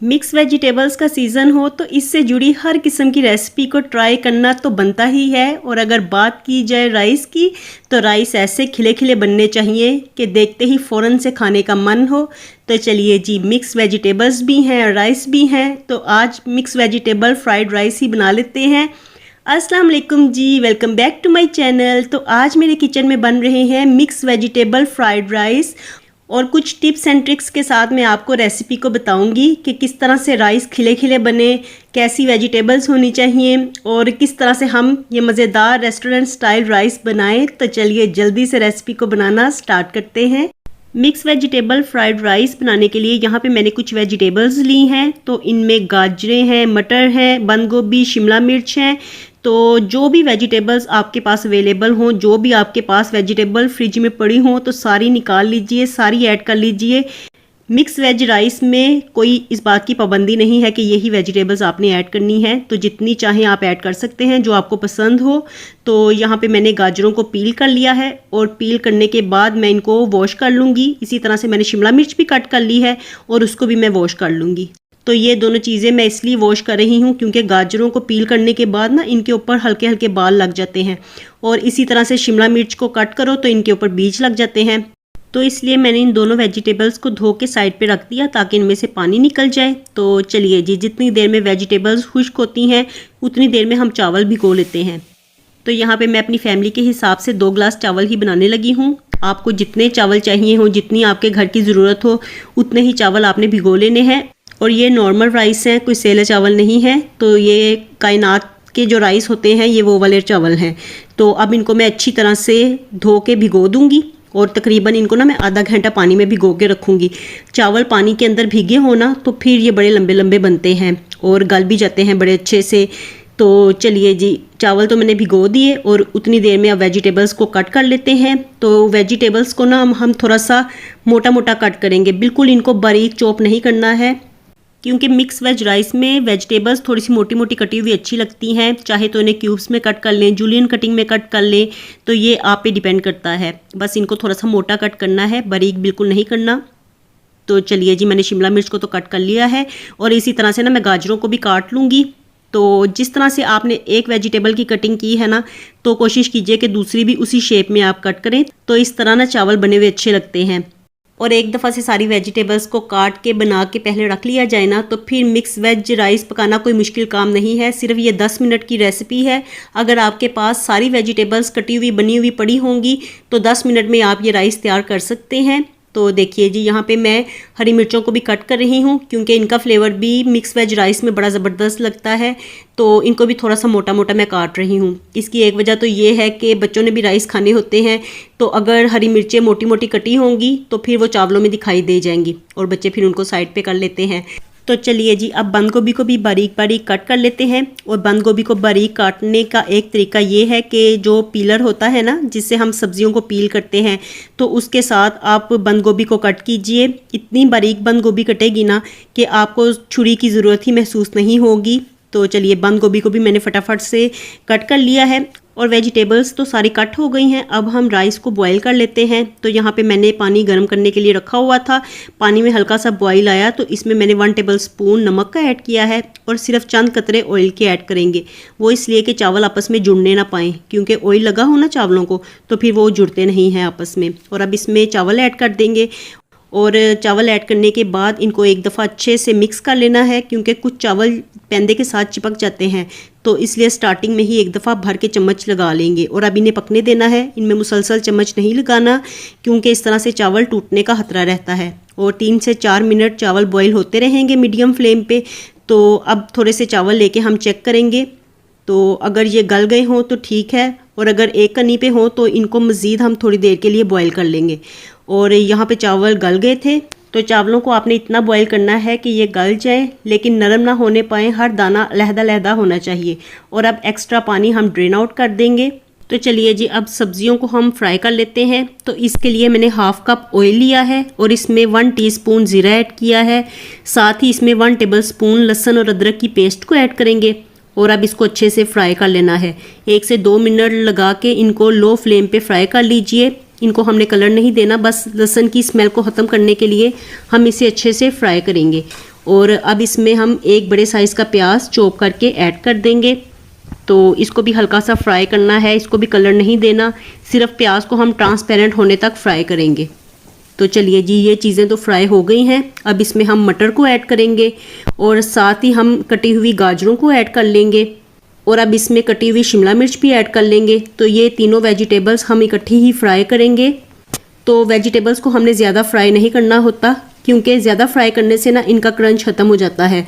Mix vegetables का season हो तो इससे जुड़ी हर किस्म की रेसिपी को ट्राई करना तो बनता ही है। और अगर बात की जाए राइस की, तो राइस ऐसे खिले खिले बनने चाहिए कि देखते ही फ़ौरन से खाने का मन हो। तो चलिए जी, मिक्स वेजिटेबल्स भी हैं और राइस भी हैं, तो आज मिक्स वेजिटेबल फ्राइड राइस ही बना लेते हैं। अस्सलाम वालेकुम जी, welcome back to my channel. तो आज मेरे किचन में बन रहे हैं मिक्स वेजिटेबल फ्राइड राइस और कुछ टिप्स एंड ट्रिक्स के साथ मैं आपको रेसिपी को बताऊंगी कि किस तरह से राइस खिले खिले बने, कैसी वेजिटेबल्स होनी चाहिए और किस तरह से हम ये मज़ेदार रेस्टोरेंट स्टाइल राइस बनाएं। तो चलिए जल्दी से रेसिपी को बनाना स्टार्ट करते हैं। मिक्स वेजिटेबल फ्राइड राइस बनाने के लिए यहाँ पे मैंने कुछ वेजिटेबल्स ली हैं। तो इनमें गाजरें हैं, मटर हैं, बंद गोभी, शिमला मिर्च हैं। तो जो भी वेजिटेबल्स आपके पास अवेलेबल हों, जो भी आपके पास वेजिटेबल फ्रिज में पड़ी हों, तो सारी निकाल लीजिए, सारी ऐड कर लीजिए। मिक्स वेज राइस में कोई इस बात की पाबंदी नहीं है कि यही वेजिटेबल्स आपने ऐड करनी है, तो जितनी चाहें आप ऐड कर सकते हैं जो आपको पसंद हो। तो यहाँ पे मैंने गाजरों को पील कर लिया है और पील करने के बाद मैं इनको वॉश कर लूँगी। इसी तरह से मैंने शिमला मिर्च भी कट कर ली है और उसको भी मैं वॉश कर लूँगी। तो ये दोनों चीज़ें मैं इसलिए वॉश कर रही हूँ क्योंकि गाजरों को पील करने के बाद ना इनके ऊपर हल्के हल्के बाल लग जाते हैं, और इसी तरह से शिमला मिर्च को कट करो तो इनके ऊपर बीज लग जाते हैं। तो इसलिए मैंने इन दोनों वेजिटेबल्स को धो के साइड पे रख दिया ताकि इनमें से पानी निकल जाए। तो चलिए जी, जितनी देर में वेजिटेबल्स खुश्क होती हैं उतनी देर में हम चावल भिगो लेते हैं। तो यहाँ पे मैं अपनी फैमिली के हिसाब से 2 गिलास चावल ही बनाने लगी हूँ। आपको जितने चावल चाहिए हो, जितनी आपके घर की ज़रूरत हो, उतने ही चावल आपने भिगो लेने हैं। और ये नॉर्मल राइस हैं, कोई सेला चावल नहीं है। तो ये कायनात के जो राइस होते हैं ये वो वाले चावल हैं। तो अब इनको मैं अच्छी तरह से धो के भिगो दूंगी और तकरीबन इनको ना मैं आधा घंटा पानी में भिगो के रखूंगी। चावल पानी के अंदर भीगे होना तो फिर ये बड़े लंबे लंबे बनते हैं और गल भी जाते हैं बड़े अच्छे से। तो चलिए जी, चावल तो मैंने भिगो दिए और उतनी देर में अब वेजिटेबल्स को कट कर लेते हैं। तो वेजिटेबल्स को ना हम थोड़ा सा मोटा मोटा कट करेंगे, बिल्कुल इनको बारीक चॉप नहीं करना है, क्योंकि मिक्स वेज राइस में वेजिटेबल्स थोड़ी सी मोटी मोटी कटी हुई अच्छी लगती हैं। चाहे तो इन्हें क्यूब्स में कट कर लें, जूलियन कटिंग में कट कर लें, तो ये आप पे डिपेंड करता है। बस इनको थोड़ा सा मोटा कट करना है, बारीक बिल्कुल नहीं करना। तो चलिए जी, मैंने शिमला मिर्च को तो कट कर लिया है और इसी तरह से ना मैं गाजरों को भी काट लूँगी। तो जिस तरह से आपने एक वेजिटेबल की कटिंग की है ना, तो कोशिश कीजिए कि दूसरी भी उसी शेप में आप कट करें, तो इस तरह ना चावल बने हुए अच्छे लगते हैं। और एक दफ़ा से सारी वेजिटेबल्स को काट के बना के पहले रख लिया जाए ना, तो फिर मिक्स वेज राइस पकाना कोई मुश्किल काम नहीं है। सिर्फ ये 10 मिनट की रेसिपी है। अगर आपके पास सारी वेजिटेबल्स कटी हुई बनी हुई पड़ी होंगी तो 10 मिनट में आप ये राइस तैयार कर सकते हैं। तो देखिए जी, यहाँ पे मैं हरी मिर्चों को भी कट कर रही हूँ क्योंकि इनका फ्लेवर भी मिक्स वेज राइस में बड़ा ज़बरदस्त लगता है। तो इनको भी थोड़ा सा मोटा मोटा मैं काट रही हूँ। इसकी एक वजह तो ये है कि बच्चों ने भी राइस खाने होते हैं, तो अगर हरी मिर्चें मोटी मोटी कटी होंगी तो फिर वो चावलों में दिखाई दे जाएंगी और बच्चे फिर उनको साइड पे कर लेते हैं। तो चलिए जी, अब बंद गोभी को भी बारीक बारीक कट कर लेते हैं। और बंद गोभी को बारीक काटने का एक तरीका ये है कि जो पीलर होता है ना, जिससे हम सब्जियों को पील करते हैं, तो उसके साथ आप बंद गोभी को कट कीजिए। इतनी बारीक बंद गोभी कटेगी ना कि आपको छुरी की ज़रूरत ही महसूस नहीं होगी। तो चलिए, बंद गोभी को भी मैंने फटाफट से कट कर लिया है और वेजिटेबल्स तो सारी कट हो गई हैं। अब हम राइस को बॉईल कर लेते हैं। तो यहाँ पे मैंने पानी गर्म करने के लिए रखा हुआ था। पानी में हल्का सा बॉईल आया तो इसमें मैंने 1 टेबल स्पून नमक का ऐड किया है और सिर्फ चंद कतरे ऑयल के ऐड करेंगे। वो इसलिए कि चावल आपस में जुड़ने ना पाएँ, क्योंकि ऑयल लगा हो ना चावलों को तो फिर वो जुड़ते नहीं हैं आपस में। और अब इसमें चावल ऐड कर देंगे और चावल ऐड करने के बाद इनको एक दफ़ा अच्छे से मिक्स कर लेना है, क्योंकि कुछ चावल पैंदे के साथ चिपक जाते हैं। तो इसलिए स्टार्टिंग में ही एक दफ़ा भर के चम्मच लगा लेंगे और अब इन्हें पकने देना है। इनमें मुसलसल चम्मच नहीं लगाना, क्योंकि इस तरह से चावल टूटने का खतरा रहता है। और 3 से 4 मिनट चावल बॉईल होते रहेंगे मीडियम फ्लेम पे। तो अब थोड़े से चावल लेके हम चेक करेंगे। तो अगर ये गल गए हों तो ठीक है, और अगर एक कनी पे हों तो इनको मज़ीद हम थोड़ी देर के लिए बॉईल कर लेंगे। और यहाँ पे चावल गल गए थे। तो चावलों को आपने इतना बॉईल करना है कि ये गल जाए, लेकिन नरम ना होने पाए, हर दाना लहदा लहदा होना चाहिए। और अब एक्स्ट्रा पानी हम ड्रेन आउट कर देंगे। तो चलिए जी, अब सब्जियों को हम फ्राई कर लेते हैं। तो इसके लिए मैंने 1/2 कप ऑयल लिया है और इसमें 1 टीस्पून ज़ीरा ऐड किया है। साथ ही इसमें 1 टेबल स्पून लहसुन और अदरक की पेस्ट को ऐड करेंगे और अब इसको अच्छे से फ्राई कर लेना है। 1 से 2 मिनट लगा के इनको लो फ्लेम पे फ्राई कर लीजिए। इनको हमने कलर नहीं देना, बस लहसुन की स्मेल को ख़त्म करने के लिए हम इसे अच्छे से फ्राई करेंगे। और अब इसमें हम एक बड़े साइज़ का प्याज चॉप करके ऐड कर देंगे। तो इसको भी हल्का सा फ्राई करना है, इसको भी कलर नहीं देना, सिर्फ प्याज को हम ट्रांसपेरेंट होने तक फ्राई करेंगे। तो चलिए जी, ये चीज़ें तो फ्राई हो गई हैं। अब इसमें हम मटर को ऐड करेंगे और साथ ही हम कटी हुई गाजरों को ऐड कर लेंगे और अब इसमें कटी हुई शिमला मिर्च भी ऐड कर लेंगे। तो ये तीनों वेजिटेबल्स हम इकट्ठी ही फ्राई करेंगे। तो वेजिटेबल्स को हमने ज़्यादा फ्राई नहीं करना होता, क्योंकि ज़्यादा फ्राई करने से ना इनका क्रंच ख़त्म हो जाता है।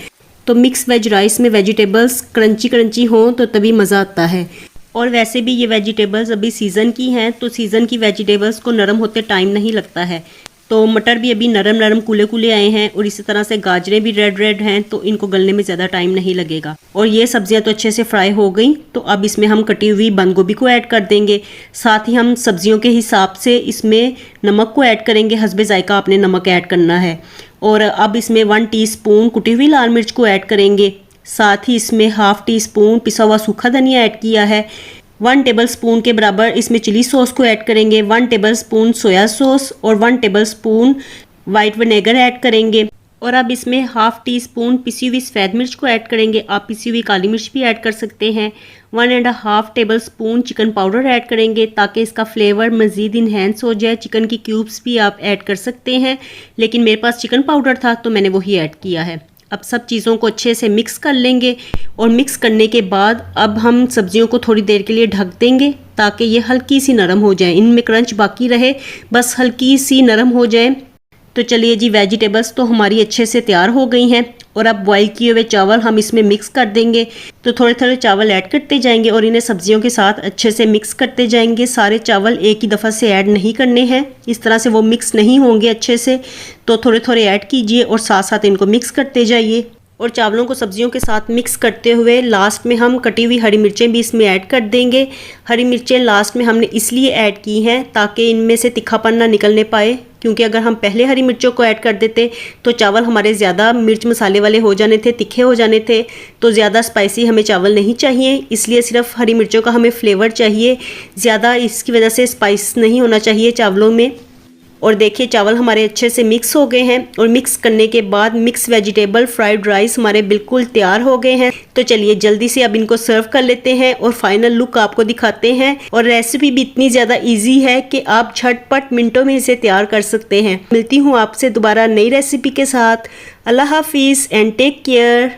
तो मिक्स वेज राइस में वेजिटेबल्स क्रंची क्रंची हों तो तभी मज़ा आता है। और वैसे भी ये वेजिटेबल्स अभी सीज़न की हैं, तो सीज़न की वेजिटेबल्स को नरम होते टाइम नहीं लगता है। तो मटर भी अभी नरम नरम कूले कूले आए हैं और इसी तरह से गाजरें भी रेड रेड हैं, तो इनको गलने में ज़्यादा टाइम नहीं लगेगा। और ये सब्जियां तो अच्छे से फ्राई हो गई। तो अब इसमें हम कटी हुई बंद गोभी को ऐड कर देंगे। साथ ही हम सब्जियों के हिसाब से इसमें नमक को ऐड करेंगे, हस्बे जायका आपने नमक ऐड करना है। और अब इसमें 1 टीस्पून कुटी हुई लाल मिर्च को ऐड करेंगे। साथ ही इसमें हाफ टी स्पून पिसा हुआ सूखा धनिया ऐड किया है। 1 टेबल स्पून के बराबर इसमें चिली सॉस को ऐड करेंगे, 1 टेबल स्पून सोया सॉस और 1 table spoon white vinegar add करेंगे। और अब इसमें हाफ टी स्पून पिसी हुई सफ़ेद मिर्च को ऐड करेंगे। आप पिसी हुई काली मिर्च भी ऐड कर सकते हैं। 1.5 table spoon chicken powder add करेंगे ताकि इसका फ्लेवर मज़ीद इन्हेंस हो जाए। चिकन की क्यूब्स भी आप ऐड कर सकते हैं, लेकिन मेरे पास चिकन पाउडर था तो मैंने वही ऐड किया है। अब सब चीज़ों को अच्छे से मिक्स कर लेंगे और मिक्स करने के बाद अब हम सब्जियों को थोड़ी देर के लिए ढक देंगे ताकि ये हल्की सी नरम हो जाए, इनमें क्रंच बाकी रहे, बस हल्की सी नरम हो जाए। तो चलिए जी, वेजिटेबल्स तो हमारी अच्छे से तैयार हो गई हैं और अब बॉईल किए हुए चावल हम इसमें मिक्स कर देंगे। तो थोड़े थोड़े चावल ऐड करते जाएंगे और इन्हें सब्जियों के साथ अच्छे से मिक्स करते जाएंगे। सारे चावल एक ही दफ़ा से ऐड नहीं करने हैं, इस तरह से वो मिक्स नहीं होंगे अच्छे से। तो थोड़े थोड़े ऐड कीजिए और साथ साथ इनको मिक्स करते जाइए। और चावलों को सब्जियों के साथ मिक्स करते हुए लास्ट में हम कटी हुई हरी मिर्चें भी इसमें ऐड कर देंगे। हरी मिर्चें लास्ट में हमने इसलिए ऐड की हैं ताकि इनमें से तीखापन ना निकलने पाए, क्योंकि अगर हम पहले हरी मिर्चों को ऐड कर देते तो चावल हमारे ज़्यादा मिर्च मसाले वाले हो जाने थे, तीखे हो जाने थे। तो ज़्यादा स्पाइसी हमें चावल नहीं चाहिए, इसलिए सिर्फ हरी मिर्चों का हमें फ्लेवर चाहिए, ज़्यादा इसकी वजह से स्पाइस नहीं होना चाहिए चावलों में। और देखिए चावल हमारे अच्छे से मिक्स हो गए हैं और मिक्स करने के बाद मिक्स वेजिटेबल फ्राइड राइस हमारे बिल्कुल तैयार हो गए हैं। तो चलिए जल्दी से अब इनको सर्व कर लेते हैं और फाइनल लुक आपको दिखाते हैं। और रेसिपी भी इतनी ज़्यादा इजी है कि आप झटपट मिनटों में इसे तैयार कर सकते हैं। मिलती हूँ आपसे दोबारा नई रेसिपी के साथ। अल्लाह हाफिज़ एंड टेक केयर।